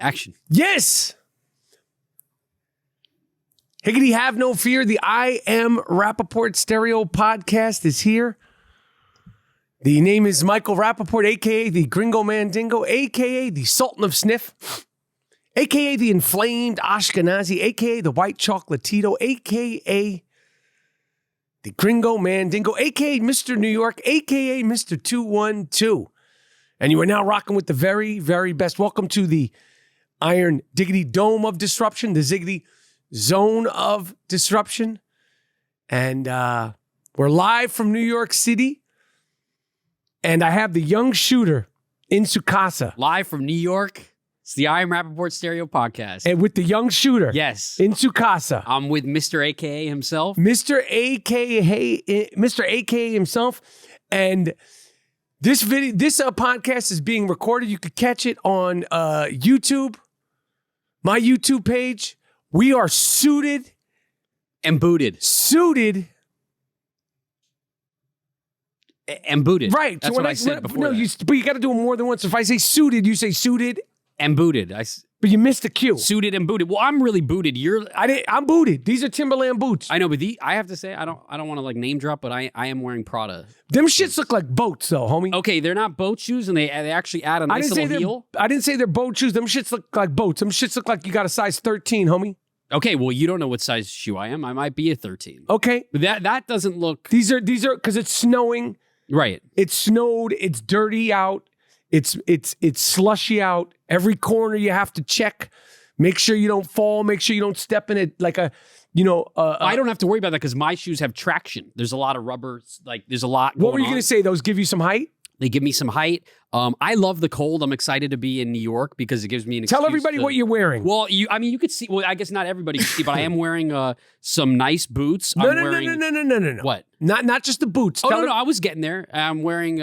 Action. Yes. Higgity, have no fear. The I Am Rapaport Stereo podcast is here. The name is Michael Rapaport, a.k.a. the Gringo Mandingo, a.k.a. the Sultan of Sniff, a.k.a. the Inflamed Ashkenazi, a.k.a. the White Chocolatito, a.k.a. the Gringo Mandingo, a.k.a. Mr. New York, a.k.a. Mr. 212. And you are now rocking with the very, very best. Welcome to the Iron Diggity Dome of Disruption, the Ziggity Zone of Disruption. And we're live from New York City. And I have the young shooter in Sukasa. Live from New York. It's the I Am Rapaport Stereo podcast. And with the young shooter. Yes. In Sukasa. I'm with Mr. AKA himself. Mr. AKA himself. And this podcast is being recorded. You could catch it on YouTube, my YouTube page. We are suited. And booted. Suited. And booted. Right. That's what I said before. No, but you got to do it more than once. If I say suited, you say suited. And booted. But you missed the cue. Suited and booted. Well, I'm really booted. I'm booted. These are Timberland boots. I know, but I have to say, I don't want to like name drop, but I am wearing Prada. Them shits look like boats, though, homie. Okay, they're not boat shoes, and they actually add a nice little heel. I didn't say they're boat shoes. Them shits look like boats. Them shits look like you got a size 13, homie. Okay, well, you don't know what size shoe I am. I might be a 13. Okay. But that doesn't look... These are because it's snowing. Right. It snowed. It's dirty out. It's slushy out. Every corner you have to check. Make sure you don't fall. Make sure you don't step in it like a, I don't have to worry about that because my shoes have traction. There's a lot of rubber. Like there's a lot. What were you going to say? Those give you some height? They give me some height. I love the cold. I'm excited to be in New York because it gives me an excuse. Tell everybody what you're wearing. Well, you could see. Well, I guess not everybody can see, but I am wearing some nice boots. No. What? Not just the boots. Oh, no, I was getting there. I'm wearing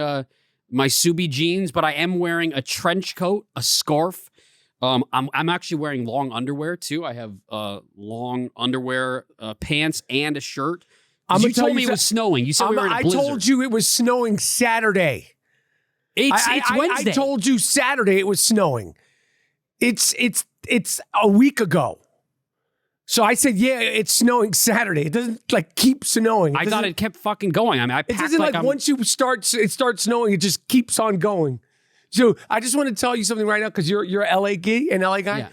my Subi jeans, but I am wearing a trench coat, a scarf. I'm actually wearing long underwear too. I have long underwear, pants, and a shirt. You told me it was snowing. You said we were in a blizzard. I told you it was snowing Saturday. It's Wednesday. I told you Saturday it was snowing. It's a week ago. So I said, yeah, it's snowing Saturday. It doesn't like keep snowing. I thought it kept fucking going. I mean, it doesn't like once it starts snowing, it just keeps on going. So I just want to tell you something right now because you're an LA guy. Yeah.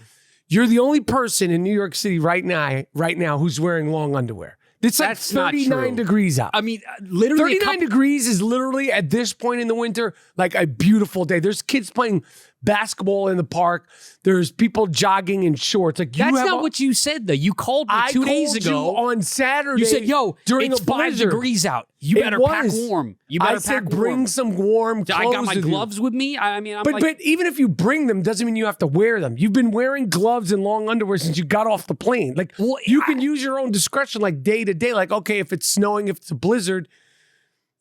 You're the only person in New York City right now who's wearing long underwear. It's like 39 degrees out. I mean, literally 39 degrees is literally at this point in the winter like a beautiful day. There's kids playing basketball in the park. There's people jogging in shorts. Like that's not what you said though. You called me 2 days ago on Saturday. You said, "Yo, during it's a 5 blizzard. degrees out. You better pack warm. You better I said, pack bring warm. some warm clothes. I got my gloves with me. I mean, but even if you bring them, doesn't mean you have to wear them. You've been wearing gloves and long underwear since you got off the plane. Like you can use your own discretion, like day to day. Like okay, if it's snowing, if it's a blizzard.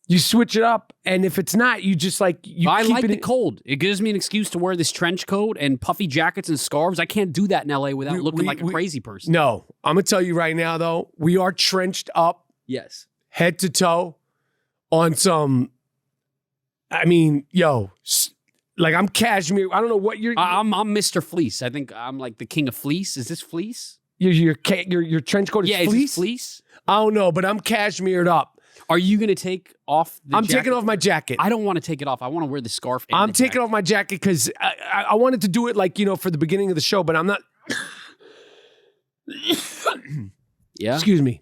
You switch it up, and if it's not, you just like you. I keep like it the cold. It gives me an excuse to wear this trench coat and puffy jackets and scarves. I can't do that in LA without looking like a crazy person. No, I'm gonna tell you right now, though, we are trenched up, yes, head to toe, on some. I mean, like I'm cashmere. I don't know what you're. I'm Mr. Fleece. I think I'm like the king of fleece. Is this fleece? Your trench coat is fleece. Is it fleece? I don't know, but I'm cashmered up. Are you going to take off the jacket? taking off my jacket. I don't want to take it off. I want to wear the scarf. I'm taking off my jacket because I wanted to do it like, for the beginning of the show, but I'm not. Yeah. Excuse me.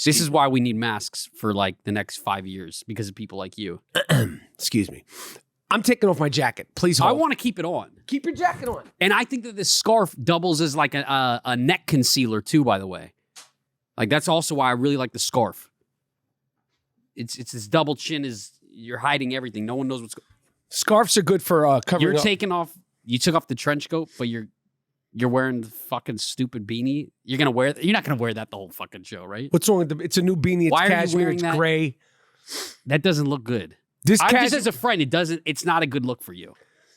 This is why we need masks for like the next 5 years because of people like you. Excuse me. I'm taking off my jacket. Please hold. I want to keep it on. Keep your jacket on. And I think that this scarf doubles as like a neck concealer too, by the way. Like that's also why I really like the scarf. It's this double chin you're hiding everything. No one knows what's going on. Scarves are good for covering You're up. taking off. You took off the trench coat, but you're wearing the fucking stupid beanie. You're not gonna wear that the whole fucking show, right? What's wrong with it's a new beanie. It's why cashmere. Are you it's that? gray. That doesn't look good. Just as a friend, it's not a good look for you.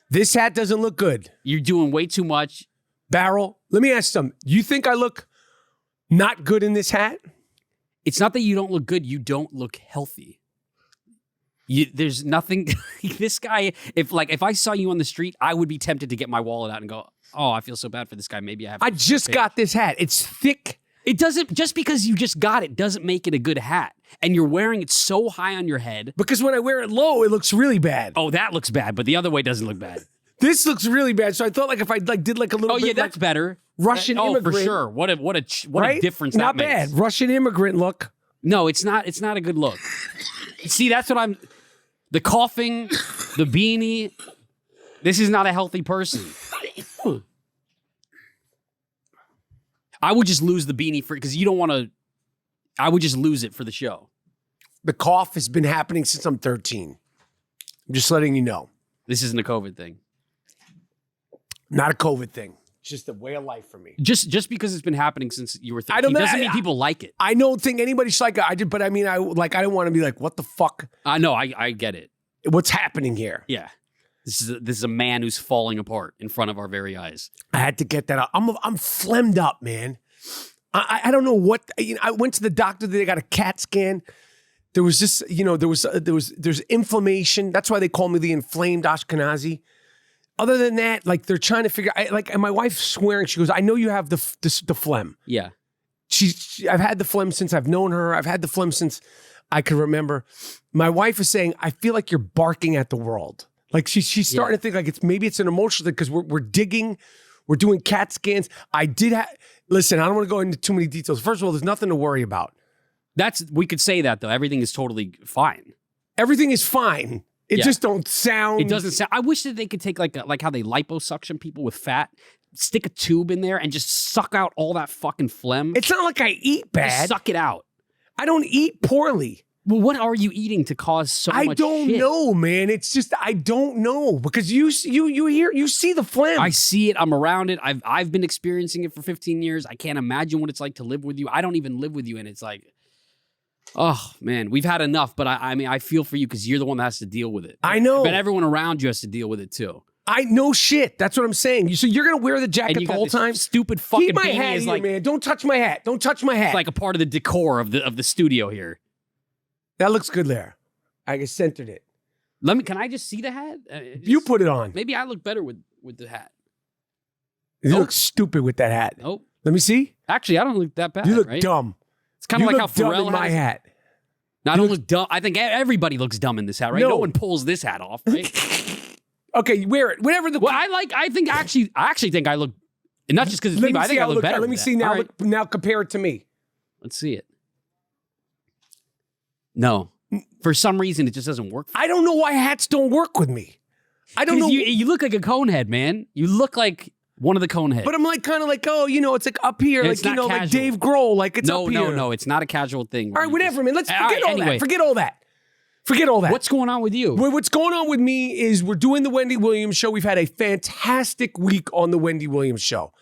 This hat doesn't look good. You're doing way too much. Barrel, let me ask you something. You think I look not good in this hat? It's not that you don't look good. You don't look healthy. There's nothing. This guy, if I saw you on the street, I would be tempted to get my wallet out and go, oh, I feel so bad for this guy. Maybe I have. I just got this hat. It's thick. It doesn't, just because you just got it doesn't make it a good hat. And you're wearing it so high on your head. Because when I wear it low, it looks really bad. Oh, that looks bad, but the other way doesn't look bad. This looks really bad. So I thought if I did a little Oh, bit yeah, that's better. Russian immigrant. Oh, for sure. What a right? difference Not that makes. bad. Russian immigrant look. No, it's not a good look. See, that's what the coughing, the beanie. This is not a healthy person. I would just lose the beanie because you don't want to. I would just lose it for the show. The cough has been happening since I'm 13. I'm just letting you know. This isn't a COVID thing. Not a COVID thing. It's just a way of life for me. Just because it's been happening since you were 13 I don't know. doesn't mean people like it. I don't think anybody's like I did, but I mean I don't want to be like, what the fuck? I know. I get it. What's happening here? Yeah. This is a man who's falling apart in front of our very eyes. I had to get that out. I'm phlegmed up, man. I don't know what. I went to the doctor. They got a CAT scan. There was just there's inflammation. That's why they call me the inflamed Ashkenazi. Other than that, they're trying to figure. And my wife's swearing. She goes, "I know you have the phlegm." Yeah. I've had the phlegm since I've known her. I've had the phlegm since I can remember. My wife is saying, "I feel like you're barking at the world." Like she's starting to think like maybe it's an emotional thing because we're digging, we're doing CAT scans. Listen, I don't want to go into too many details. First of all, there's nothing to worry about. We could say that though. Everything is totally fine. Everything is fine. It just don't sound. It doesn't sound. I wish that they could take like how they liposuction people with fat, stick a tube in there and just suck out all that fucking phlegm. It's not like I eat bad. Just suck it out. I don't eat poorly. Well, what are you eating to cause so much I don't shit? know, man. It's just I don't know because you see the phlegm. I see it. I'm around it. I've been experiencing it for 15 years. I can't imagine what it's like to live with you. I don't even live with you, and it's like, oh man, we've had enough. But I mean, I feel for you because you're the one that has to deal with it. I know, but everyone around you has to deal with it too. I know shit. That's what I'm saying. So you're gonna wear the jacket the whole time? Stupid fucking Keep my beanie hat is here, like, man. Don't touch my hat. Don't touch my hat. It's like a part of the decor of the studio here. That looks good there. I just centered it. Can I just see the hat? You put it on. Maybe I look better with the hat. You look stupid with that hat. Oh, let me see. Actually, I don't look that bad. You look right? dumb. It's kind of like how dumb Pharrell in my hat. No, I don't look dumb. I think everybody looks dumb in this hat, right? No one pulls this hat off, right? Okay, wear it. Whatever the. Well, I actually think I look, and not just because it's me, but I think I look better. Let me see now. Right. Now compare it to me. Let's see it. No, for some reason it just doesn't work. I don't know why hats don't work with me. I don't know. You look like a cone head, man. You look like one of the cone heads. But I'm kind of like, it's like up here, it's like, like Dave Grohl, like it's up here. No, it's not a casual thing. All right, whatever, man. Let's forget all that. Forget all that. Forget all that. What's going on with you? What's going on with me is we're doing the Wendy Williams show. We've had a fantastic week on the Wendy Williams show.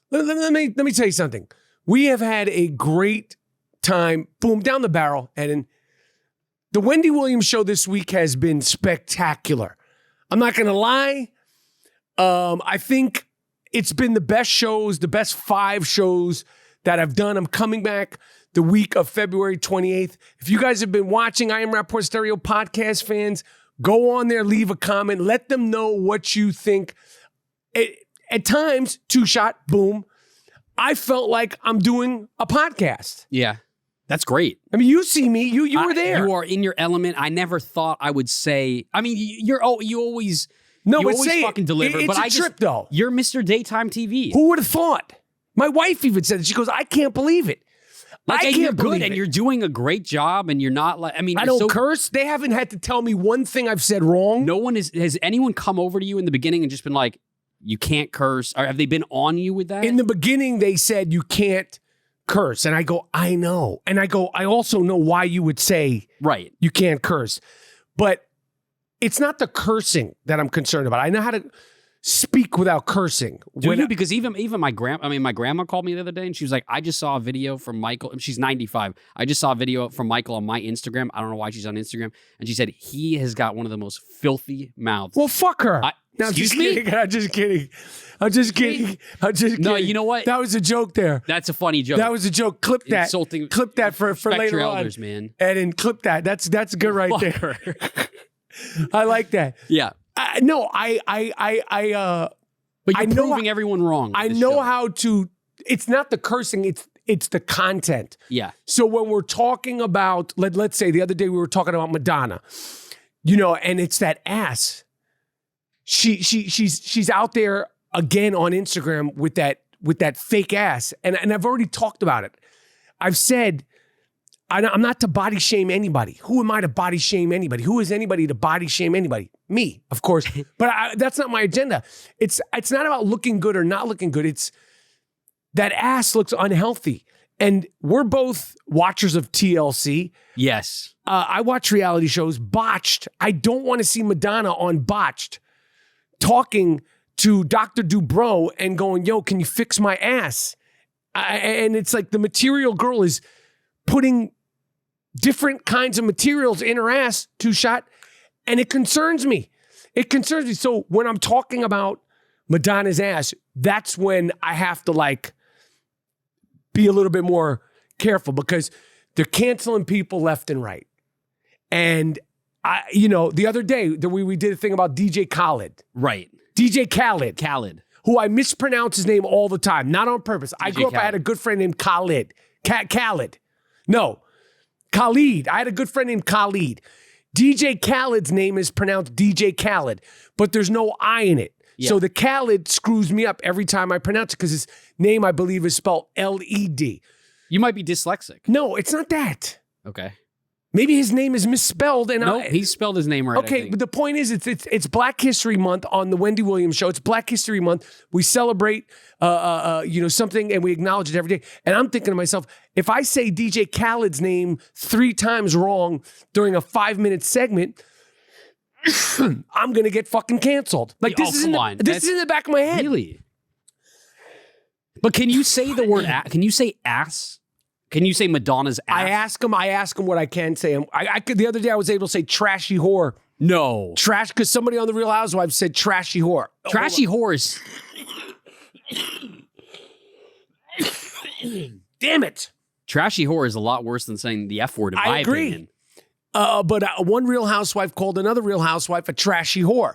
Let me tell you something. We have had a great time. Boom, down the barrel. And the Wendy Williams show this week has been spectacular. I'm not going to lie. I think it's been the best shows, the best 5 shows that I've done. I'm coming back the week of February 28th. If you guys have been watching I Am Rapaport Stereo podcast fans, go on there, leave a comment. Let them know what you think. At times, 2-shot, boom, I felt like I'm doing a podcast. Yeah. That's great. I mean, you see me. You were there. You are in your element. I never thought I would say. I mean, you always fucking deliver. It's but a trip, though. You're Mr. Daytime TV. Who would have thought? My wife even said it. She goes, I can't believe it. Like, I and can't you're believe good, it. and you're doing a great job, and you're not like. I mean, I don't curse. They haven't had to tell me one thing I've said wrong. No one has anyone come over to you in the beginning and just been like, you can't curse? Or have they been on you with that? In the beginning, they said you can't curse. And I go, I know. And I go, I also know why you would say right. You can't curse. But it's not the cursing that I'm concerned about. I know how to speak without cursing. Because even my grandma called me the other day and she was like, I just saw a video from Michael. She's 95. I just saw a video from Michael on my Instagram. I don't know why she's on Instagram. And she said, he has got one of the most filthy mouths. Well, fuck her. Excuse me? I'm just kidding. I'm just kidding. I'm just kidding. No, you know what? That was a joke there. That's a funny joke. That was a joke. Clip that. Insulting. Clip that for Respect later your on. elders, man. And then clip that. That's good right there. I like that. Yeah. But But I you're know proving everyone wrong. I know how to. It's not the cursing. It's the content. Yeah. So when we're talking about, let's say the other day we were talking about Madonna, and it's that ass. She's out there again on Instagram with that fake ass, and I've already talked about it. I've said I'm not to body shame anybody. Who am I to body shame anybody? Who is anybody to body shame anybody? Me, of course. But that's not my agenda. It's not about looking good or not looking good. It's that ass looks unhealthy. And we're both watchers of TLC. Yes. I watch reality shows. Botched. I don't want to see Madonna on Botched talking to Dr. Dubrow and going, yo, can you fix my ass? And it's like the material girl is putting different kinds of materials in her ass, Two Shot, and it concerns me. It concerns me. So when I'm talking about Madonna's ass, that's when I have to be a little bit more careful because they're canceling people left and right. And the other day we did a thing about DJ Khaled. Right. DJ Khaled. Khaled. Who I mispronounce his name all the time, not on purpose. I grew up, Khaled. I had a good friend named Khaled. Khaled. No, Khalid. I had a good friend named Khalid. DJ Khaled's name is pronounced DJ Khaled, but there's no I in it. Yeah. So the Khaled screws me up every time I pronounce it because his name, I believe, is spelled L-E-D. You might be dyslexic. No, it's not that. Okay. Maybe his name is misspelled. And No, he spelled his name right. Okay, but the point is, it's Black History Month on the Wendy Williams Show. It's Black History Month. We celebrate, something, and we acknowledge it every day. And I'm thinking to myself, if I say DJ Khaled's name 3 times wrong during a 5-minute segment, I'm gonna get fucking canceled. This is in the back of my head. Really? But can you say the word? Can you say ass? Can you say Madonna's ass? I ask him what I can say. I could, the other day I was able to say trashy whore. No. Trash, because somebody on The Real Housewives said trashy whore. Trashy horse. Damn it. Trashy whore is a lot worse than saying the F word, in my agree. opinion. But one Real Housewife called another Real Housewife a trashy whore.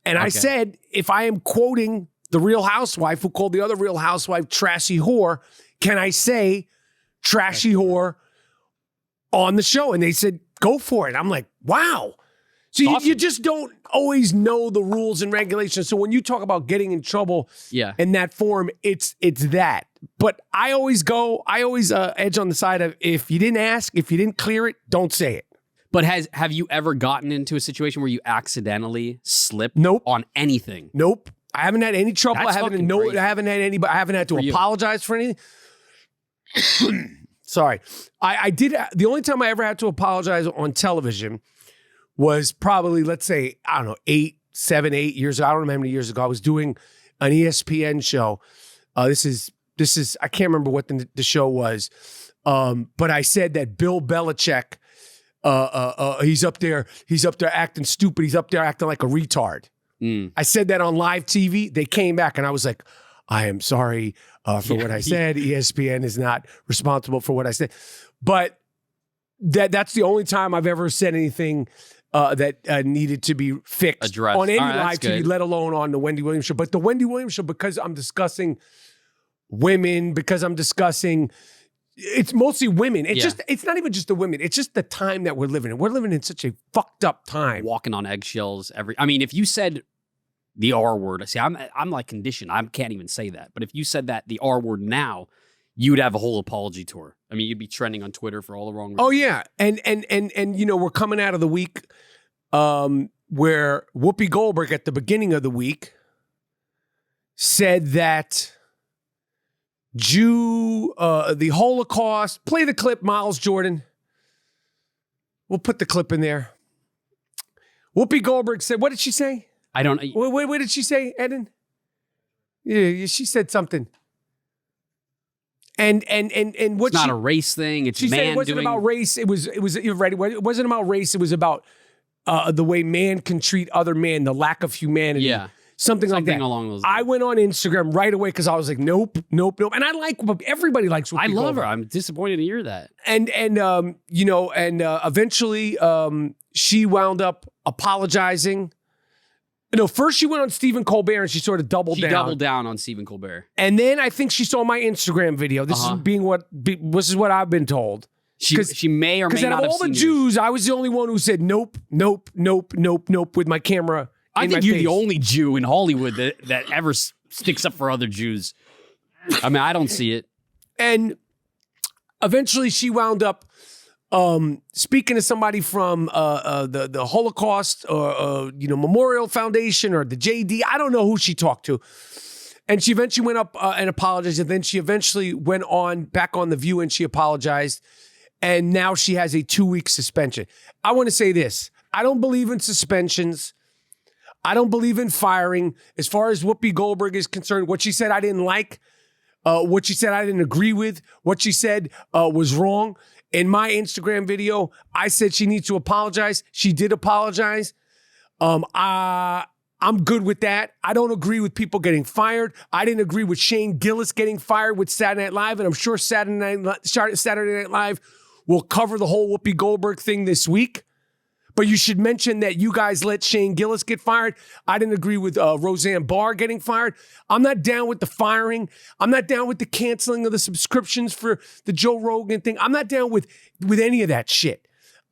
And I said, if I am quoting the Real Housewife who called the other Real Housewife trashy whore, can I say trashy whore on the show? And they said, go for it. I'm like, wow. So Awesome. you just don't always know the rules and regulations. So when you talk about getting in trouble in that form, it's that. But I always edge on the side of if you didn't ask, if you didn't clear it, don't say it. But have you ever gotten into a situation where you accidentally slipped on anything? Nope. I haven't had any trouble. That's I haven't had anybody. I haven't had to apologize for anything. Sorry. I did. The only time I ever had to apologize on television was probably, let's say, I don't know, 7, 8 years ago. I don't remember how many years ago. I was doing an ESPN show. This is, I can't remember what the show was. But I said that Bill Belichick, he's up there acting stupid. He's up there acting like a retard. I said that on live TV. They came back and I was like, I am sorry for what I said. ESPN is not responsible for what I said. But that's the only time I've ever said anything that needed to be fixed Addressed. on any All right, live TV, good. let alone on the Wendy Williams Show. But the Wendy Williams Show, because I'm discussing women, because I'm discussing, it's mostly women. It's not even just the women. It's just the time that we're living in. We're living in such a fucked up time. Walking on eggshells. If you said the R word, see, I'm like conditioned. I can't even say that. But if you said that the R word now, you would have a whole apology tour. I mean, you'd be trending on Twitter for all the wrong reasons. Oh yeah, and we're coming out of the week where Whoopi Goldberg at the beginning of the week said that the Holocaust. Play the clip, Miles Jordan. We'll put the clip in there. Whoopi Goldberg said, what did she say? I don't. What did she say, Eden? Yeah, she said something. And what it's not a race thing. It's she man said it wasn't doing. about race. It was you're right. It wasn't about race. It was about the way man can treat other man, the lack of humanity. Yeah. Something like that. along those lines. I went on Instagram right away because I was like, nope. And I like, everybody likes Whoopi I love her. Goldberg. I'm disappointed to hear that. And eventually she wound up apologizing. No, first she went on Stephen Colbert and she sort of doubled down. She doubled down on Stephen Colbert. And then I think she saw my Instagram video. This is what I've been told. She may or may not have seen because out of all the Jews, I was the only one who said nope with my camera. I think you're face. the only Jew in Hollywood that ever sticks up for other Jews. I mean, I don't see it. And eventually she wound up speaking to somebody from the Holocaust or Memorial Foundation or the JD. I don't know who she talked to. And she eventually went up and apologized. And then she eventually went back on The View and she apologized. And now she has a 2-week suspension. I want to say this. I don't believe in suspensions. I don't believe in firing. As far as Whoopi Goldberg is concerned, what she said I didn't like. What she said I didn't agree with. What she said was wrong. In my Instagram video, I said she needs to apologize. She did apologize. I'm good with that. I don't agree with people getting fired. I didn't agree with Shane Gillis getting fired with Saturday Night Live, and I'm sure Saturday Night Live will cover the whole Whoopi Goldberg thing this week. But you should mention that you guys let Shane Gillis get fired. I didn't agree with Roseanne Barr getting fired. I'm not down with the firing. I'm not down with the canceling of the subscriptions for the Joe Rogan thing. I'm not down with any of that shit.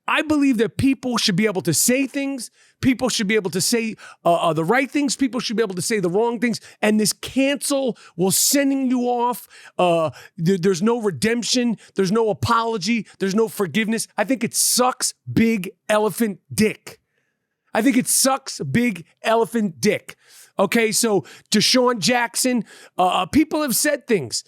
I believe that people should be able to say things. People should be able to say the right things. People should be able to say the wrong things. And this cancel will sending you off. There's no redemption. There's no apology. There's no forgiveness. I think it sucks big elephant dick. I think it sucks big elephant dick. Okay, so Deshaun Jackson, people have said things.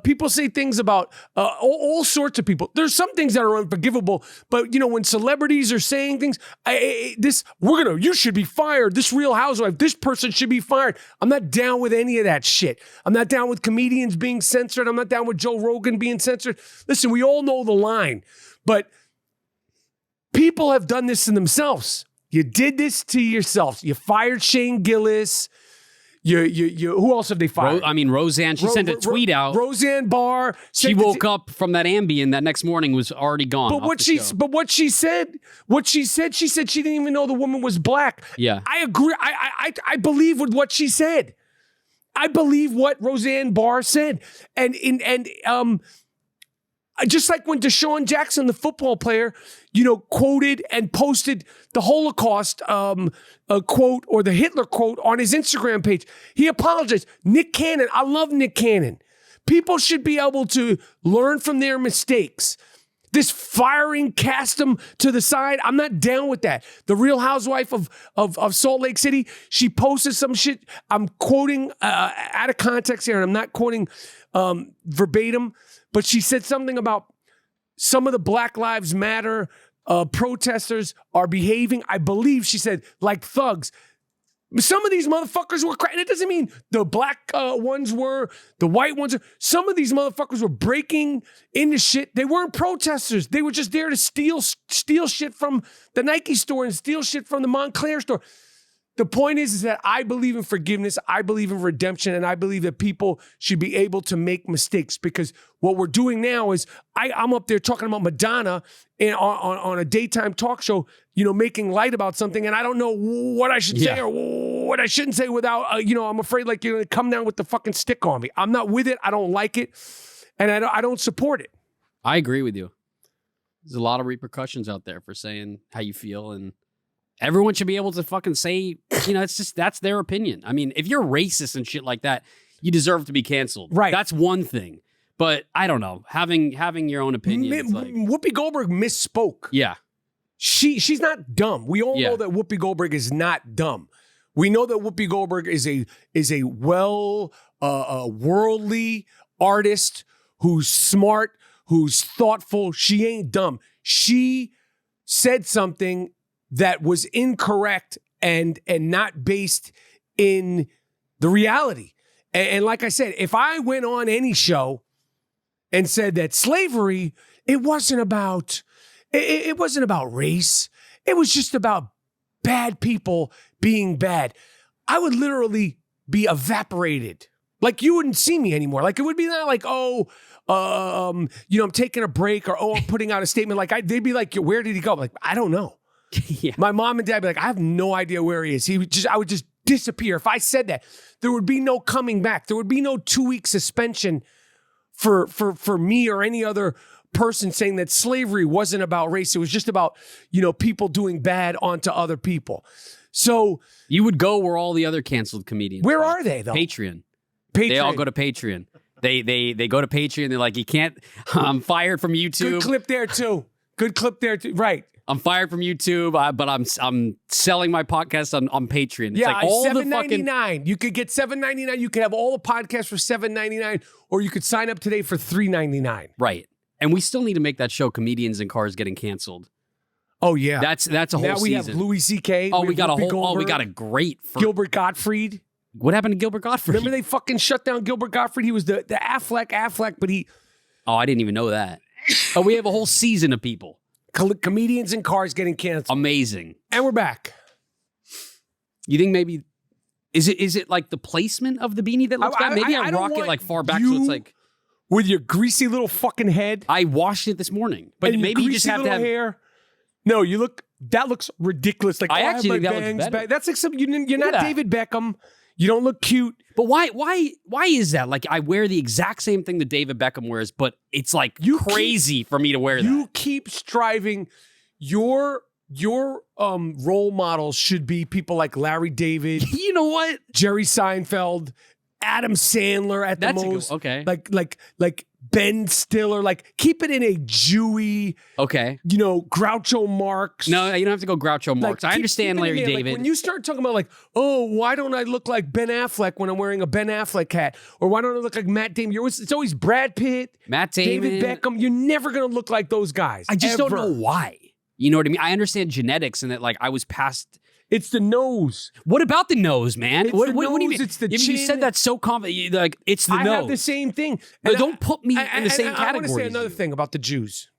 People say things about all sorts of people. There's some things that are unforgivable, but when celebrities are saying things, you should be fired. This Real Housewife, this person should be fired. I'm not down with any of that shit. I'm not down with comedians being censored. I'm not down with Joe Rogan being censored. Listen, we all know the line, but people have done this to themselves. You did this to yourself. You fired Shane Gillis. Who else have they fired? Roseanne. She sent a tweet out. Roseanne Barr. She woke up from that Ambien that next morning was already gone. But what she said, she said she didn't even know the woman was black. Yeah, I agree. I believe with what she said. I believe what Roseanne Barr said, and just like when Deshaun Jackson, the football player, quoted and posted the Holocaust quote or the Hitler quote on his Instagram page. He apologized. Nick Cannon, I love Nick Cannon. People should be able to learn from their mistakes. This firing, cast them to the side, I'm not down with that. The Real Housewife of Salt Lake City, she posted some shit. I'm quoting out of context here, and I'm not quoting verbatim, but she said something about some of the Black Lives Matter protesters are behaving, I believe she said, like thugs. Some of these motherfuckers were crying. It doesn't mean the black ones were, the white ones were. Some of these motherfuckers were breaking into shit. They weren't protesters. They were just there to steal shit from the Nike store and steal shit from the Montclair store. The point is that I believe in forgiveness, I believe in redemption, and I believe that people should be able to make mistakes, because what we're doing now is I'm up there talking about Madonna on a daytime talk show, making light about something, and I don't know what I should say or what I shouldn't say without, I'm afraid like you're going to come down with the fucking stick on me. I'm not with it. I don't like it, and I don't support it. I agree with you. There's a lot of repercussions out there for saying how you feel, and everyone should be able to fucking say, it's just, that's their opinion. I mean, if you're racist and shit like that, you deserve to be canceled. Right. That's one thing. But I don't know, having your own opinion. Whoopi Goldberg misspoke. Yeah. She's not dumb. We all know that Whoopi Goldberg is not dumb. We know that Whoopi Goldberg is a worldly artist who's smart, who's thoughtful. She ain't dumb. She said something that was incorrect and not based in the reality. And like I said, if I went on any show and said that slavery, it wasn't about race. It was just about bad people being bad. I would literally be evaporated. Like you wouldn't see me anymore. Like it would be not like, I'm taking a break, or I'm putting out a statement. Like they'd be like, where did he go? I'm like, I don't know. Yeah. My mom and dad would be like, I have no idea where he is. I would just disappear. If I said that, there would be no coming back. There would be no 2-week suspension for me or any other person saying that slavery wasn't about race. It was just about, people doing bad onto other people. So you would go where all the other canceled comedians. Where are they though? Patreon. They all go to Patreon. They go to Patreon. They're like, you can't. I'm fired from YouTube. Good clip there too. Right. I'm fired from YouTube, but I'm selling my podcast on Patreon. It's yeah, like all $7.99. You could get $7.99. You could have all the podcasts for $7.99, or you could sign up today for $3.99. Right. And we still need to make that show, Comedians in Cars Getting Canceled. Oh yeah, that's a whole season. Now we have Louis C.K. We got a great Gilbert Gottfried. What happened to Gilbert Gottfried? Remember they fucking shut down Gilbert Gottfried? He was the Affleck, but he... Oh, I didn't even know that. Oh, we have a whole season of people. Comedians in Cars Getting Canceled. Amazing. And we're back. You think maybe... Is it like the placement of the beanie that looks bad? Maybe I rock it like far back so it's like... With your greasy little fucking head. I washed it this morning. But maybe you just have to have... hair. No, that looks ridiculous. Like, I actually think that looks better. That's like you're not David Beckham. You don't look cute. But why is that? Like, I wear the exact same thing that David Beckham wears, but it's like crazy for me to wear that. You keep striving. Your role models should be people like Larry David. You know what? Jerry Seinfeld, Adam Sandler at the most. Okay. Like Ben Stiller. Like, keep it in a Jewy. Okay. Groucho Marx. No, you don't have to go Groucho Marx. I understand Larry David. Like, when you start talking about like, oh, why don't I look like Ben Affleck when I'm wearing a Ben Affleck hat? Or why don't I look like Matt Damon? It's always Brad Pitt, Matt Damon, David Beckham. You're never going to look like those guys. I just don't know why. You know what I mean? I understand genetics and that like I was past... It's the nose. What about the nose, man? It's what the nose, do you mean? It's the you chin. said that so confident. Like, it's the nose. I have the same thing. And don't put me in the same category. I want to say another thing about the Jews.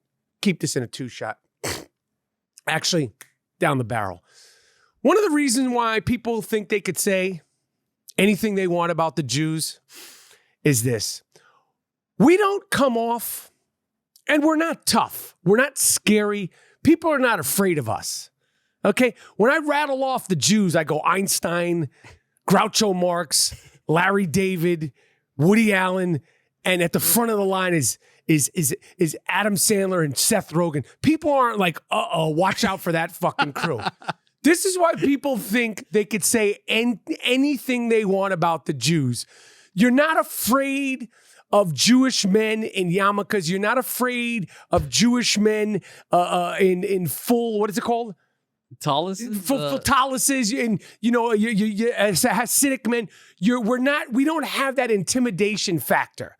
Keep this in a 2-shot. Actually, down the barrel. One of the reasons why people think they could say anything they want about the Jews is this. We don't come off, and we're not tough. We're not scary. People are not afraid of us. Okay? When I rattle off the Jews, I go Einstein, Groucho Marx, Larry David, Woody Allen, and at the front of the line is Adam Sandler and Seth Rogen. People aren't like, watch out for that fucking crew. This is why people think they could say anything they want about the Jews. You're not afraid of Jewish men in yarmulkes. You're not afraid of Jewish men in full, what is it called? Taluses? Taluses, and you Hasidic men. We don't have that intimidation factor.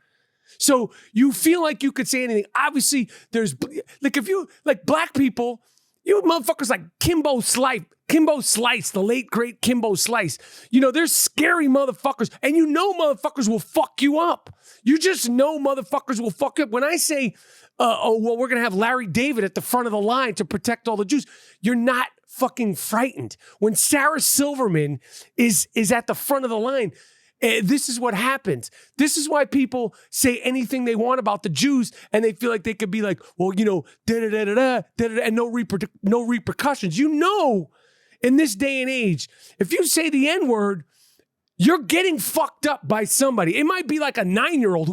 So you feel like you could say anything. Obviously, there's like if you like black people, you motherfuckers like Kimbo Slice, the late great Kimbo Slice. There's scary motherfuckers, and motherfuckers will fuck you up. You just know motherfuckers will fuck you up. When I say, we're gonna have Larry David at the front of the line to protect all the Jews, you're not fucking frightened. When Sarah Silverman is at the front of the line, this is what happens. This is why people say anything they want about the Jews, and they feel like they could be like, well, da-da-da-da-da, and no repercussions. In this day and age, if you say the N-word, you're getting fucked up by somebody. It might be like a 9-year-old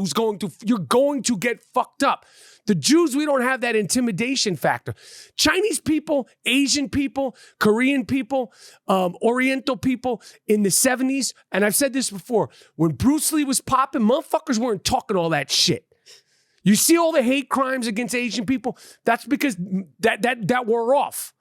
you're going to get fucked up. The Jews, we don't have that intimidation factor. Chinese people, Asian people, Korean people, Oriental people in the 70s, and I've said this before, when Bruce Lee was popping, motherfuckers weren't talking all that shit. You see all the hate crimes against Asian people? That's because that wore off.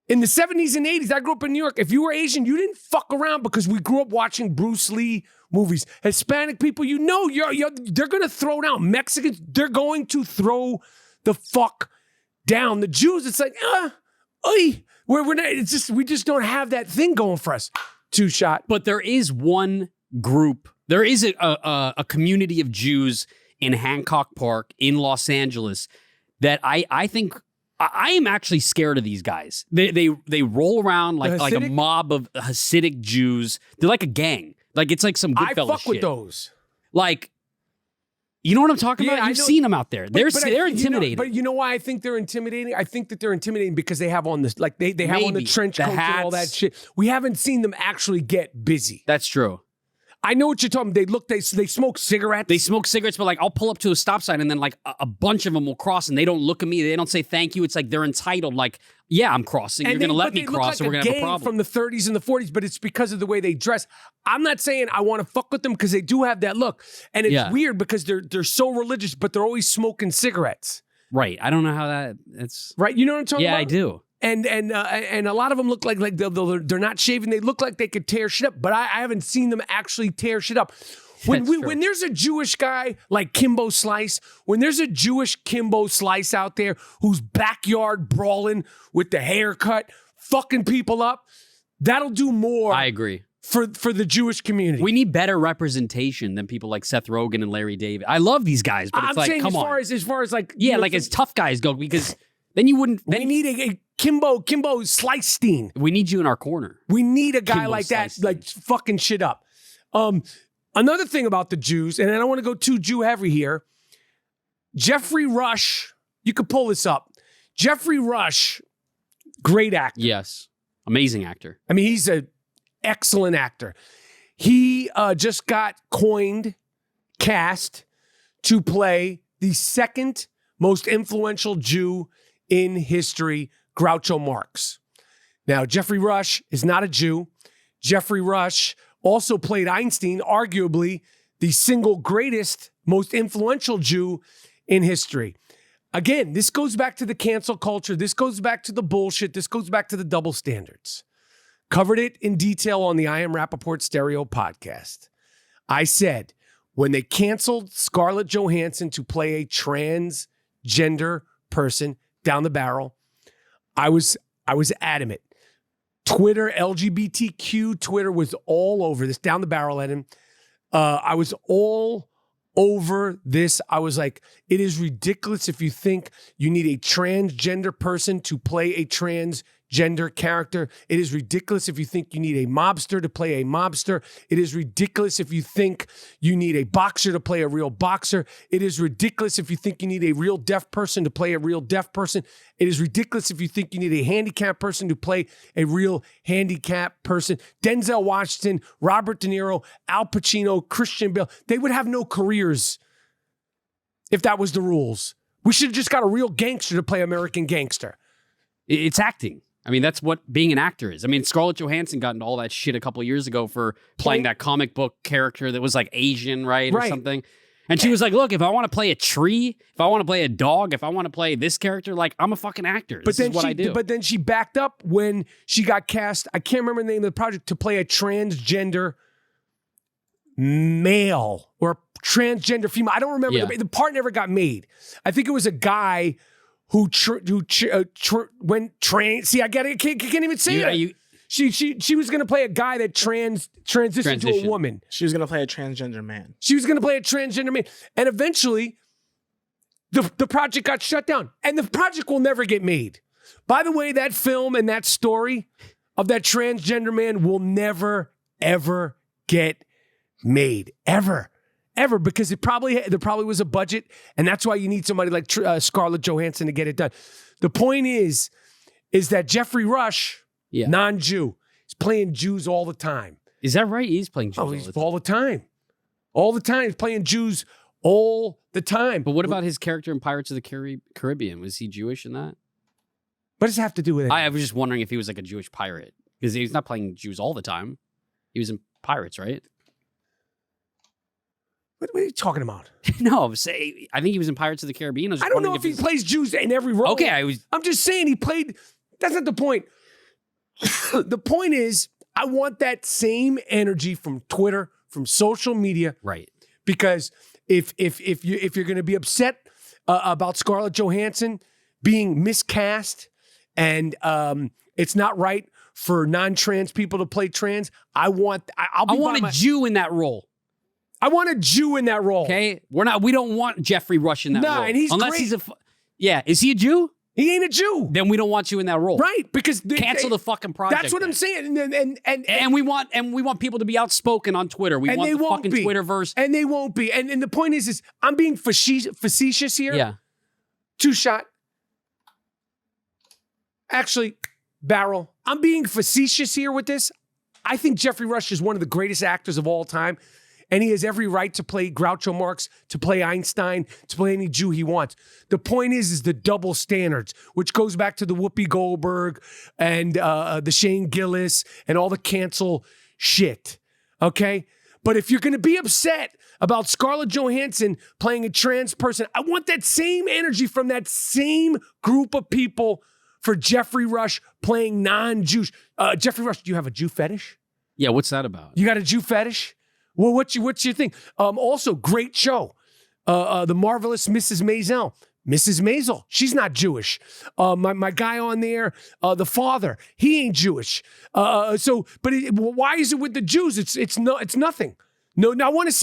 In the 70s and 80s, I grew up in New York. If you were Asian, you didn't fuck around because we grew up watching Bruce Lee movies. Hispanic people, they're going to throw down. Mexicans, they're going to throw the fuck down. The Jews, it's like, we're not, we just don't have that thing going for us. 2-shot. But there is one group. There is a community of Jews in Hancock Park in Los Angeles that I think I am actually scared of these guys. They roll around like a mob of Hasidic Jews. They're like a gang. Like it's like some Goodfellas shit. I fuck with those. Like, you know what I'm talking about? You've seen them out there. They're intimidating. But you know why I think they're intimidating? I think that they're intimidating because they have on this, like they have on the trench coats and all that shit. We haven't seen them actually get busy. That's true. I know what you're talking about. They smoke cigarettes. They smoke cigarettes, but like I'll pull up to a stop sign and then like a bunch of them will cross and they don't look at me. They don't say thank you. It's like they're entitled. Like, yeah, I'm crossing. You're going to let me cross or we're going to have a problem. From the 30s and the 40s, but it's because of the way they dress. I'm not saying I want to fuck with them because they do have that look. And it's weird because they're so religious, but they're always smoking cigarettes. Right. I don't know how it's... Right. You know what I'm talking about? Yeah, I do. And a lot of them look like they're not shaving. They look like they could tear shit up, but I haven't seen them actually tear shit up. When there's a Jewish guy like Kimbo Slice, when there's a Jewish Kimbo Slice out there who's backyard brawling with the haircut, fucking people up, that'll do more. I agree. For the Jewish community. We need better representation than people like Seth Rogen and Larry David. I love these guys, but it's like, come on. As far as like... Yeah, like as tough guys go, because then you wouldn't... We need a Kimbo Slice-Stein. We need you in our corner. We need a guy Kimbo like that, Slice-Stein. like fucking shit up. Another thing about the Jews, and I don't want to go too Jew heavy here. Jeffrey Rush, you could pull this up. Jeffrey Rush, great actor. Yes, amazing actor. I mean, he's an excellent actor. He just got cast to play the second most influential Jew in history, Groucho Marx. Now, Jeffrey Rush is not a Jew. Jeffrey Rush also played Einstein, arguably the single greatest, most influential Jew in history. Again, this goes back to the cancel culture. This goes back to the bullshit. This goes back to the double standards. Covered it in detail on the I Am Rapaport Stereo podcast. I said, when they canceled Scarlett Johansson to play a transgender person down the barrel, I was adamant. Twitter, LGBTQ Twitter was all over this, down the barrel at him. I was all over this. I was like, it is ridiculous if you think you need a transgender person to play a transgender character. It is ridiculous if you think you need a mobster to play a mobster. It is ridiculous if you think you need a boxer to play a real boxer. It is ridiculous if you think you need a real deaf person to play a real deaf person. It is ridiculous if you think you need a handicapped person to play a real handicapped person. Denzel Washington, Robert De Niro, Al Pacino, Christian Bale, they would have no careers if that was the rules. We should have just got a real gangster to play American Gangster. It's acting. I mean, that's what being an actor is. I mean, Scarlett Johansson got into all that shit a couple of years ago for playing that comic book character that was like Asian, right? Or something. And she was like, look, if I want to play a tree, if I want to play a dog, if I want to play this character, like, I'm a fucking actor. This is what I do. But then she backed up when she got cast, I can't remember the name of the project, to play a transgender male or transgender female. I don't remember. Yeah. The part never got made. I think it was a guy who went trans. See, I get it. Can't even say that. She was going to play a guy that transitioned to a woman. She was going to play a transgender man. She was going to play a transgender man. And eventually, the project got shut down. And the project will never get made. By the way, that film and that story of that transgender man will never, ever get made. Ever. Because there probably was a budget, and that's why you need somebody like Scarlett Johansson to get it done. The point is that Jeffrey Rush, non-Jew, is playing Jews all the time. Is that right? He's playing Jews all the time. All the time. He's playing Jews all the time. But what about his character in Pirates of the Caribbean? Was he Jewish in that? What does it have to do with it? I was just wondering if he was like a Jewish pirate, because he's not playing Jews all the time. He was in Pirates, right? What are you talking about? No, I think he was in Pirates of the Caribbean. I don't know if he plays Jews in every role. Okay, I'm just saying he played. That's not the point. The point is, I want that same energy from Twitter, from social media, right? Because if you're going to be upset about Scarlett Johansson being miscast and it's not right for non-trans people to play trans, I want a Jew in that role. I want a Jew in that role. Okay, we don't want Jeffrey Rush in that role. And he's unless great. he's is he a Jew? He ain't a Jew. Then we don't want you in that role. Right, because Cancel the fucking project. That's what I'm saying. And we want people to be outspoken on Twitter. We want the fucking Twitterverse. And they won't be. And the point is I'm being facetious here. Yeah. Two shot. Actually, barrel. I'm being facetious here with this. I think Jeffrey Rush is one of the greatest actors of all time. And he has every right to play Groucho Marx, to play Einstein, to play any Jew he wants. The point is the double standards, which goes back to the Whoopi Goldberg and the Shane Gillis and all the cancel shit, okay? But if you're going to be upset about Scarlett Johansson playing a trans person, I want that same energy from that same group of people for Jeffrey Rush playing non-Jews. Jeffrey Rush, do you have a Jew fetish? Yeah, what's that about? You got a Jew fetish? Well, what's your thing? Also, great show. The Marvelous Mrs. Maisel. Mrs. Maisel, she's not Jewish. My guy on there, the father, he ain't Jewish. Why is it with the Jews? It's nothing. No, I want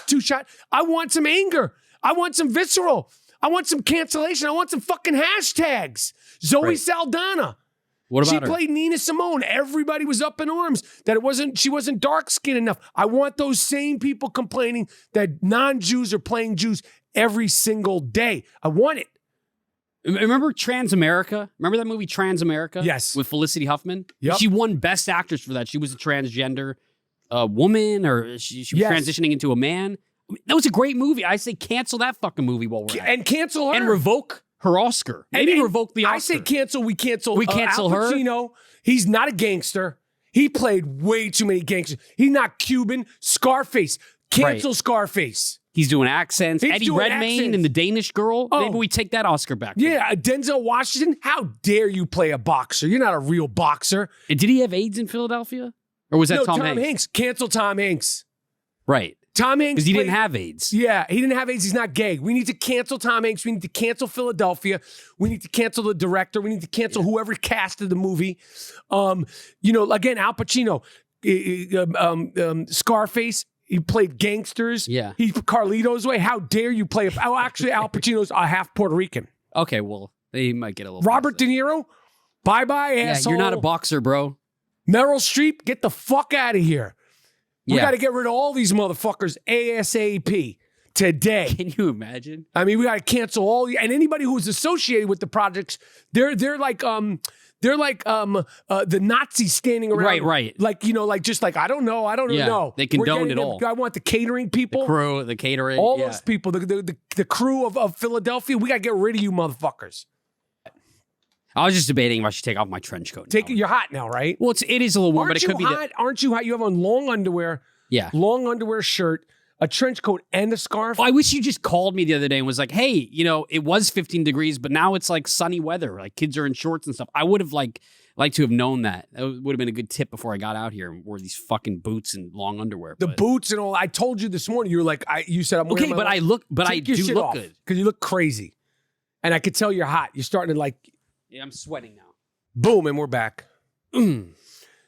two shot. I want some anger. I want some visceral. I want some cancellation. I want some fucking hashtags. Zoe Saldana. What about her? She played Nina Simone. Everybody was up in arms that she wasn't dark skinned enough. I want those same people complaining that non-Jews are playing Jews every single day. I want it. Remember Transamerica? Remember that movie Transamerica? Yes. With Felicity Huffman? Yep. She won Best Actress for that. She was a transgender woman, or she was transitioning into a man. I mean, that was a great movie. I say cancel that fucking movie while we're at it. And cancel her. And revoke her Oscar. Maybe revoke the Oscar. I say cancel. We cancel. We cancel Al Pacino. He's not a gangster. He played way too many gangsters. He's not Cuban. Scarface. Cancel Scarface. He's doing accents. He's Eddie doing Redmayne accents. and the Danish girl. Oh. Maybe we take that Oscar back. Yeah, Denzel Washington. How dare you play a boxer? You're not a real boxer. And did he have AIDS in Philadelphia? Or was that Tom Hanks? Cancel Tom Hanks. Right. Tom Hanks. Because he didn't have AIDS. Yeah, he didn't have AIDS. He's not gay. We need to cancel Tom Hanks. We need to cancel Philadelphia. We need to cancel the director. We need to cancel whoever casted the movie. Again, Al Pacino, Scarface. He played gangsters. Yeah. He's Carlito's way. How dare you play actually, Al Pacino's half Puerto Rican. Okay, well, they might get a little. Robert De Niro, bye-bye, asshole. You're not a boxer, bro. Meryl Streep, get the fuck out of here. We Yeah. got to get rid of all these motherfuckers ASAP today. Can you imagine? I mean, we got to cancel and anybody who's associated with the projects. They're like the Nazis standing around. Right. I don't know. They condoned it all. I want the catering people, The crew, the catering. all those people, the crew of Philadelphia. We got to get rid of you motherfuckers. I was just debating if I should take off my trench coat. You're hot now, right? Well, it is a little warm, but it could be. Aren't you hot? You have on long underwear. Yeah. Long underwear shirt, a trench coat, and a scarf. I wish you just called me the other day and was like, hey, it was 15 degrees, but now it's like sunny weather. Like kids are in shorts and stuff. I would have liked to have known that. That would have been a good tip before I got out here and wore these fucking boots and long underwear. The boots and all. I told you this morning. You were like, you said I'm wearing okay, but I do look good because you look crazy, and I could tell you're hot. You're starting to like. Yeah, I'm sweating now. Boom, and we're back.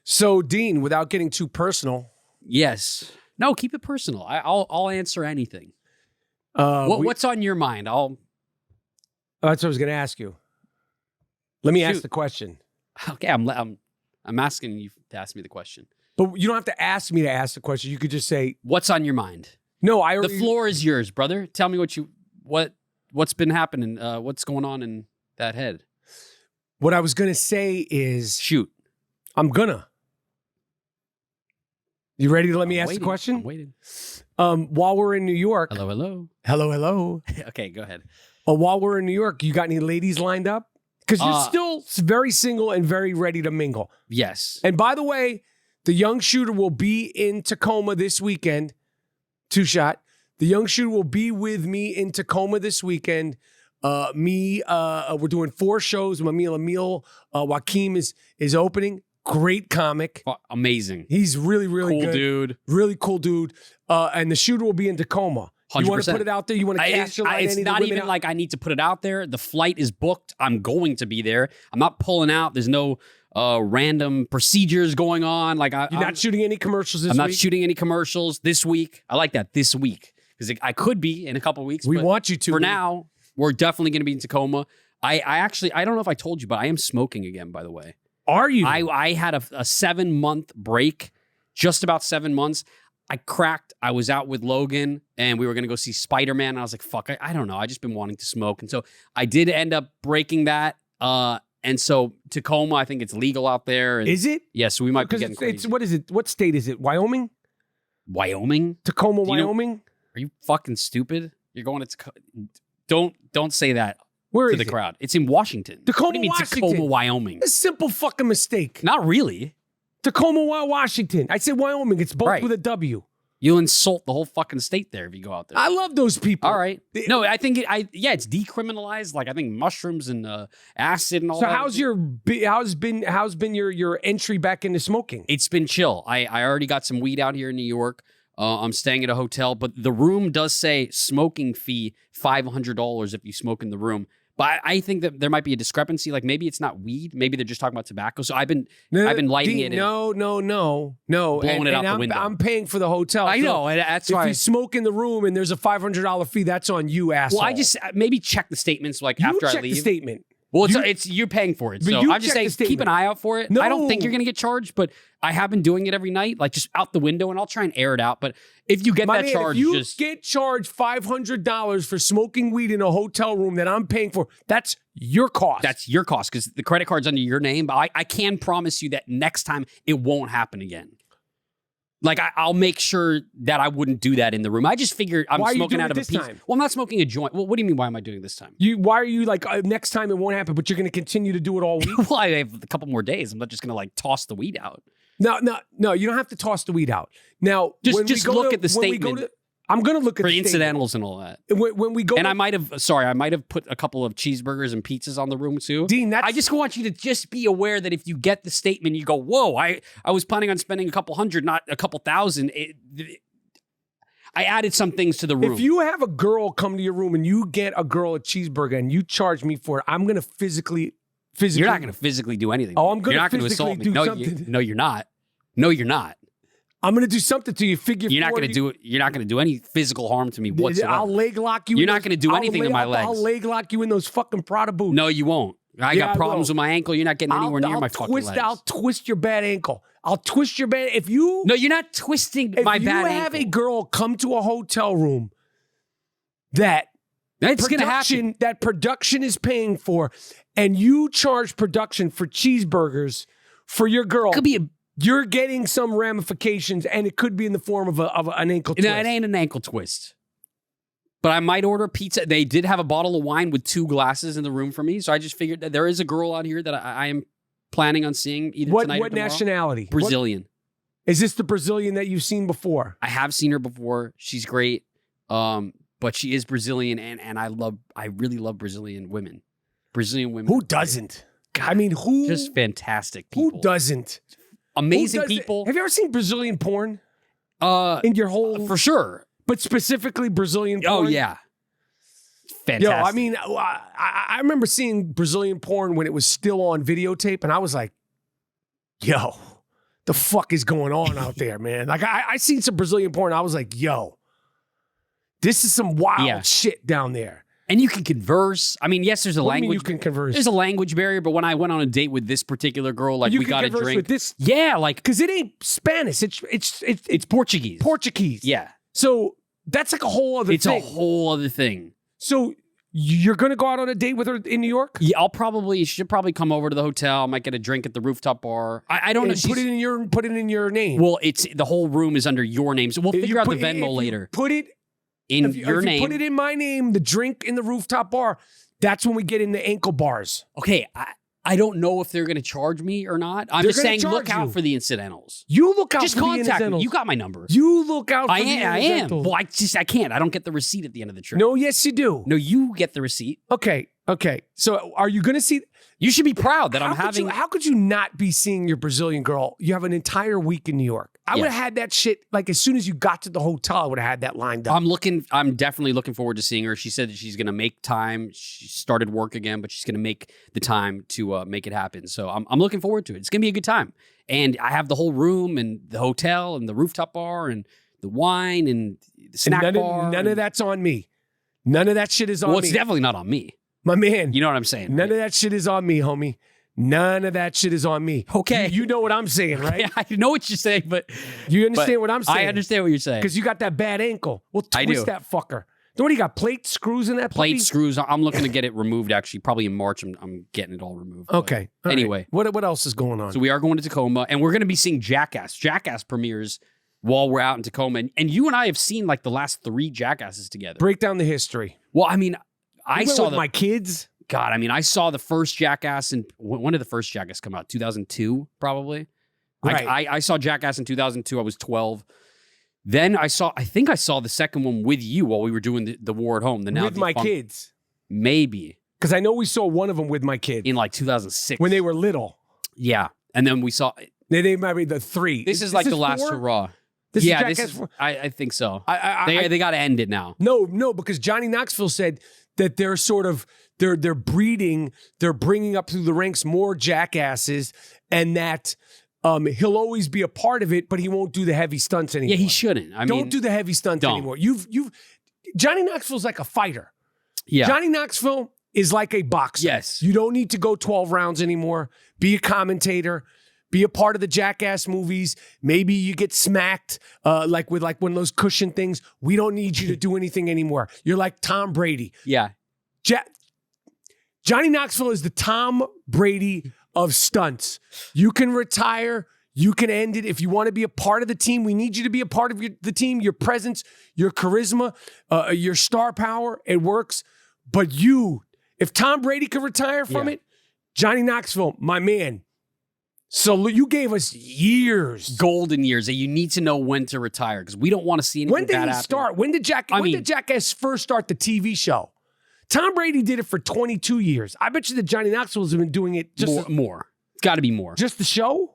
So, Dean, without getting too personal. Yes. No, keep it personal. I'll answer anything. What's on your mind? That's what I was going to ask you. Let me ask the question. Okay, I'm asking you to ask me the question. But you don't have to ask me to ask the question. You could just say, "What's on your mind?" No, The floor is yours, brother. Tell me what's been happening. What's going on in that head? What I was going to say is, shoot. I'm gonna. You ready to let me ask the question? I'm waiting. While we're in New York. Hello. Okay, go ahead. While we're in New York, you got any ladies lined up? Because you're still very single and very ready to mingle. Yes. And by the way, the young shooter will be in Tacoma this weekend. Two shot. The young shooter will be with me in Tacoma this weekend. We're doing 4 shows. Emil Joaquim is opening. Great comic. Amazing. He's really, really cool good. Dude. Really cool dude. And the shooter will be in Tacoma. 100%. You want to put it out there? You want to cast your line? It's not even like I need to put it out there. The flight is booked. I'm going to be there. I'm not pulling out. There's no random procedures going on. Like You're not shooting any commercials this week? I'm not shooting any commercials this week. I like that, this week. Because I could be in a couple of weeks. We want you to. For now, we're definitely going to be in Tacoma. I actually, I don't know if I told you, but I am smoking again, by the way. Are you? I had a 7-month break, just about 7 months. I was out with Logan and we were going to go see Spider-Man. And I was like, fuck, I don't know. I just been wanting to smoke. And so I did end up breaking that. And so Tacoma, I think it's legal out there. And is it? yeah, so we might be getting crazy. What is it? What state is it? Wyoming? Wyoming? Tacoma, Wyoming? Are you fucking stupid? You're going to don't say that Where to is the it? crowd. It's in Washington. Tacoma, What do you mean Washington. Tacoma, Wyoming? A simple fucking mistake. Not really. Tacoma, Washington. I said Wyoming. It's both Right. with a W. You'll insult the whole fucking state there if you go out there. I love those people. All right. No, I think it's decriminalized. Like I think mushrooms and acid and all So that. how's been your entry back into smoking? It's been chill. I already got some weed out here in New York. I'm staying at a hotel, but the room does say smoking fee $500 if you smoke in the room. But I think that there might be a discrepancy. Like maybe it's not weed. Maybe they're just talking about tobacco. So I've been lighting it. No. Blowing it out the window. I'm paying for the hotel. I so know. And that's if why. you smoke in the room and there's a $500 fee, that's on you, asshole. Well, I just maybe check the statements like you after check I leave. the statement. Well, it's you're paying for it. But So you I'm just check the saying, keep an statement. eye out for it. No. I don't think you're going to get charged, but I have been doing it every night, like just out the window, and I'll try and air it out. But if you get My that man, charge, if you just get charged $500 for smoking weed in a hotel room that I'm paying for, that's your cost. that's your cost because the credit card's under your name. But I can promise you that next time it won't happen again. Like I'll make sure that I wouldn't do that in the room. I just figured I'm Why are you smoking doing out it of a this piece. time? Well, I'm not smoking a joint. Well, what do you mean? Why am I doing this time? Why are you like next time it won't happen, but you're going to continue to do it all week? Well, I have a couple more days. I'm not just going to like toss the weed out. No, you don't have to toss the weed out. Now, Just when we go look to- at the when we go statement. to- I'm going to look at For the statement. incidentals and all that. When we go And to- I might have put a couple of cheeseburgers and pizzas on the room too. Dean, I just want you to just be aware that if you get the statement, you go, whoa, I was planning on spending a couple hundred, not a couple thousand. I added some things to the room. if you have a girl come to your room and you get a girl a cheeseburger and you charge me for it, I'm going to physically. You're not going to physically do anything. Oh, I'm gonna You're not gonna physically assault me. do No, something. no, you're not. No, you're not. I'm going to do something to you. Figure You're not going to do it. You're not going to do any physical harm to me whatsoever. I'll leg lock you. You're in not those- gonna do I'll anything to lay- my I'll- legs. I'll leg lock you in those fucking Prada boots. No, you won't. I Yeah, got problems will. with my ankle. You're not getting anywhere near my fucking legs. I'll twist your bad ankle. I'll twist your bad. If you No, you're not twisting if my you bad have ankle. a girl come to a hotel room that That's going to happen. that production is paying for, and you charge production for cheeseburgers for your girl, Could be a you're getting some ramifications, and it could be in the form of an ankle twist. No, it ain't an ankle twist. But I might order pizza. They did have a bottle of wine with 2 glasses in the room for me. So I just figured that there is a girl out here that I am planning on seeing either tonight or What tomorrow. nationality? Brazilian. Is this the Brazilian that you've seen before? I have seen her before. She's great. But she is Brazilian and I really love Brazilian women. Brazilian women. Who doesn't? I mean, who Just fantastic people. who doesn't? Amazing Who doesn't? people. Have you ever seen Brazilian porn In your whole? for sure. But specifically Brazilian porn. Oh yeah. Fantastic. Yo, I mean, I remember seeing Brazilian porn when it was still on videotape, and I was like, yo, the fuck is going on out there, man? Like, I seen some Brazilian porn, I was like, yo, this is some wild shit down there. And you can converse. I mean, yes, there's a What do you mean language. you can converse? There's a language barrier, but when I went on a date with this particular girl, like You we can got a converse drink. with this Yeah, like because it ain't Spanish. It's it's Portuguese. Portuguese. Yeah, So that's like a whole other it's thing. a whole other thing. So you're gonna go out on a date with her in New York? Yeah, she'll probably come over to the hotel. I might get a drink at the rooftop bar. I don't know. And put it in your name. Well, it's the whole room is under your name, so we'll If figure you out the put- if Venmo you later. Put it In if you your name. put it in my name, the drink in the rooftop bar, that's when we get into ankle bars. Okay, I don't know if they're going to charge me or not. I'm They're just gonna saying, look charge out you. for the incidentals. You look out Just for the contact me. incidentals. You got my number. You look out for I the am. incidentals. Well, I can't. I don't get the receipt at the end of the trip. No, yes, you do. No, you get the receipt. Okay. So are you going to see? You should be proud that I'm How could having. how could you not be seeing your Brazilian girl? You have an entire week in New York. I would have had that shit like as soon as you got to the hotel. I would have had that lined up. I'm definitely looking forward to seeing her. She said that she's going to make time. She started work again, but she's going to make the time to make it happen. So I'm looking forward to it. It's going to be a good time. And I have the whole room and the hotel and the rooftop bar and the wine and the snack bar. None of that's on me. None of that shit is on Well, me. it's definitely not on me. My man. You know what I'm saying? None of that shit is on me, homie. None of that shit is on me. Okay. You know what I'm saying, right? Yeah, I know what you're saying, but You understand what I'm saying? I understand what you're saying. Because you got that bad ankle. Well, I do. twist that fucker. What do you got? Plate screws in that Plate puppy? screws. I'm looking to get it removed. Actually, probably in March. I'm getting it all removed. Okay. But All right. anyway, What else is going on? so we are going to Tacoma, and we're going to be seeing Jackass. Jackass premieres while we're out in Tacoma, and you and I have seen like the last 3 Jackasses together. Break down the history. Well, I mean, I went saw with my kids. God, I mean, I saw the first Jackass in when did the first Jackass come out? 2002, probably. Right. I saw Jackass in 2002. I was 12. Then I think I saw the second one with you while we were doing the War at Home. With my kids. Maybe. Because I know we saw one of them with my kids. In like 2006. When they were little. Yeah. And then we saw... They might be the 3. This is like the last 4? hurrah. This yeah, is this Jackass is... 4? I think so. They They got to end it now. No, because Johnny Knoxville said that they're sort of... They're breeding, they're bringing up through the ranks more jackasses, and that he'll always be a part of it, but he won't do the heavy stunts anymore. Yeah, he shouldn't. I mean... Don't do the heavy stunts anymore. Johnny Knoxville's like a fighter. Yeah. Johnny Knoxville is like a boxer. Yes. You don't need to go 12 rounds anymore. Be a commentator. Be a part of the Jackass movies. Maybe you get smacked like with like one of those cushion things. We don't need you to do anything anymore. You're like Tom Brady. Yeah. Johnny Knoxville is the Tom Brady of stunts. You can retire. You can end it. If you want to be a part of the team, we need you to be a part of the team. Your presence, your charisma, your star power, it works. But if Tom Brady could retire from it, Johnny Knoxville, my man. So you gave us years. Golden years that you need to know when to retire because we don't want to see anything When did bad he happen. start? When did Jackass first start the TV show? Tom Brady did it for 22 years. I bet you that Johnny Knoxville's been doing it more. It's got to be more. Just the show?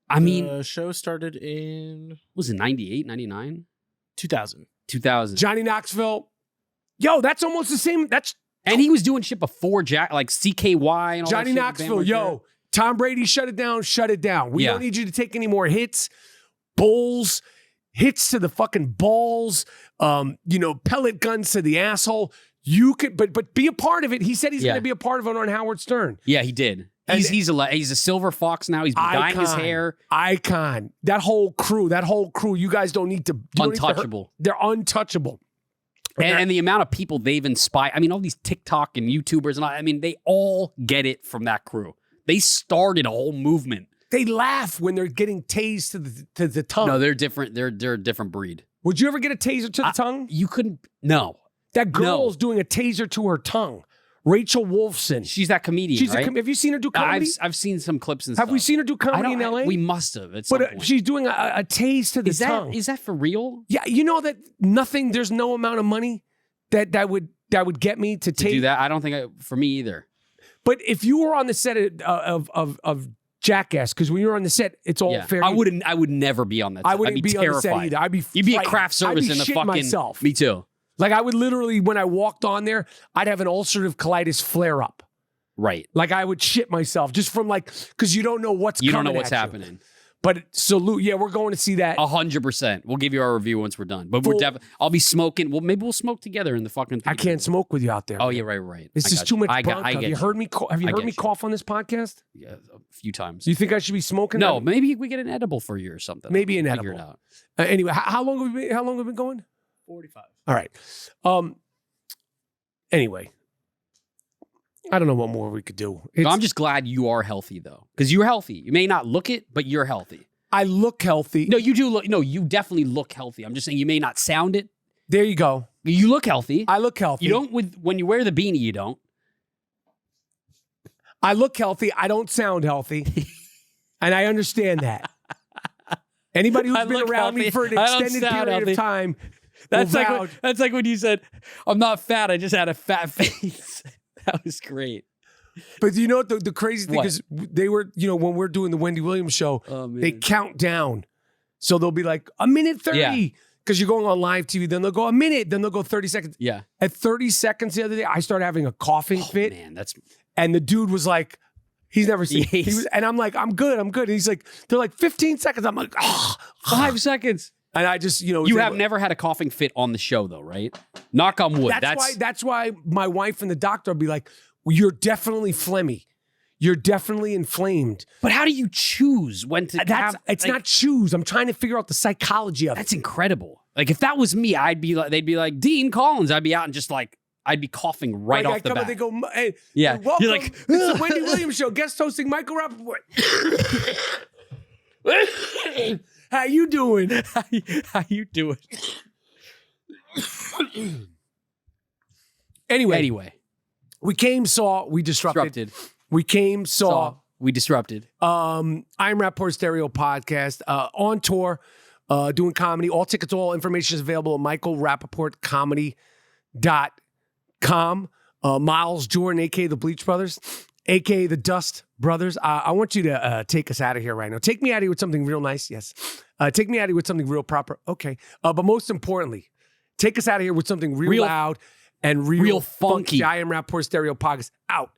I mean, the show started in was it 98, 99? 2000. 2000. Johnny Knoxville. Yo, that's almost the same. And he was doing shit before like CKY and all Johnny that shit. Knoxville. Yo, Tom Brady, shut it down. Shut it down. We don't need you to take any more hits. Bulls, hits to the fucking balls. Pellet guns to the asshole. You could, but be a part of it. He said he's going to be a part of it on Howard Stern. Yeah, he did. He's a silver fox now. He's been dyeing his hair. Icon. That whole crew. You guys don't need to. Untouchable. They're untouchable. And the amount of people they've inspired. I mean, all these TikTok and YouTubers and I mean, they all get it from that crew. They started a whole movement. They laugh when they're getting tased to the tongue. No, they're different. They're a different breed. Would you ever get a taser to the tongue? You couldn't. No. That girl's doing a taser to her tongue. Rachel Wolfson. She's that comedian, right? Have you seen her do comedy? I've seen some clips and Have stuff. we seen her do comedy in L.A.? We must have at some point. She's doing a tase to the tongue. Is that for real? Yeah, you know that there's no amount of money that would get me to do that? I don't think for me either. But if you were on the set of Jackass, because when you're on the set, it's all fair. I would never be on that set. I wouldn't be terrified. on the set either. You'd be a craft service in the fucking... myself. Me too. Like I would literally, when I walked on there, I'd have an ulcerative colitis flare up. Right. Like I would shit myself just from because you don't know what's coming. You don't know what's happening. But salute. Yeah, we're going to see that. 100%. We'll give you our review once we're done. But we're definitely, I'll be smoking. Well, maybe we'll smoke together in the fucking theater. I can't smoke with you out there. Oh, yeah, right. This is too much Bronco. Have you heard me cough on this podcast? Yeah, a few times. Do you think I should be smoking? No, maybe we get an edible for you or something. Maybe an Figure edible. it out. Anyway, how long have we been going? 45. All right. Anyway, I don't know what more we could do. I'm just glad you are healthy, though. Because you're healthy. You may not look it, but you're healthy. I look healthy. No, you do look. No, you definitely look healthy. I'm just saying you may not sound it. There you go. You look healthy. I look healthy. You don't when you wear the beanie, you don't. I look healthy. I don't sound healthy. And I understand that. Anybody who's been around me for an extended period of time... That's like when you said, "I'm not fat. I just had a fat face." That was great. But you know what the crazy thing is? They were, when we're doing the Wendy Williams show, they count down. So they'll be like a minute 30 because you're going on live TV. Then they'll go a minute. Then they'll go 30 seconds. Yeah. At 30 seconds the other day, I started having a coughing fit. Man, and the dude was like, he's never seen. And I'm like, I'm good. And he's like, they're like 15 seconds. I'm like, 5 seconds. And I just, you have never had a coughing fit on the show, though, right? Knock on wood. That's why my wife and the doctor will be like, You're definitely phlegmy. You're definitely inflamed. But how do you choose when to It's not choose. I'm trying to figure out the psychology of it. That's incredible. Like if that was me, they'd be like Dean Collins. I'd be out and just like I'd be coughing right off the bat. They go, hey, Yeah. welcome. You're like, It's the Wendy Williams show. Guest hosting Michael Rapaport. How you doing? How you doing? Anyway, we came, saw, we disrupted. We came, saw, we disrupted. I'm Rapaport Stereo Podcast, on tour, doing comedy. All tickets, all information is available at michaelrapaportcomedy.com. Miles Jordan, a.k.a. the Bleach Brothers, a.k.a. the Dust Brothers. I want you to take us out of here right now. Take me out of here with something real nice. Yes. Take me out of here with something real proper. Okay. But most importantly, take us out of here with something real loud and real funky. I Am Rapaport Stereo Podcast out.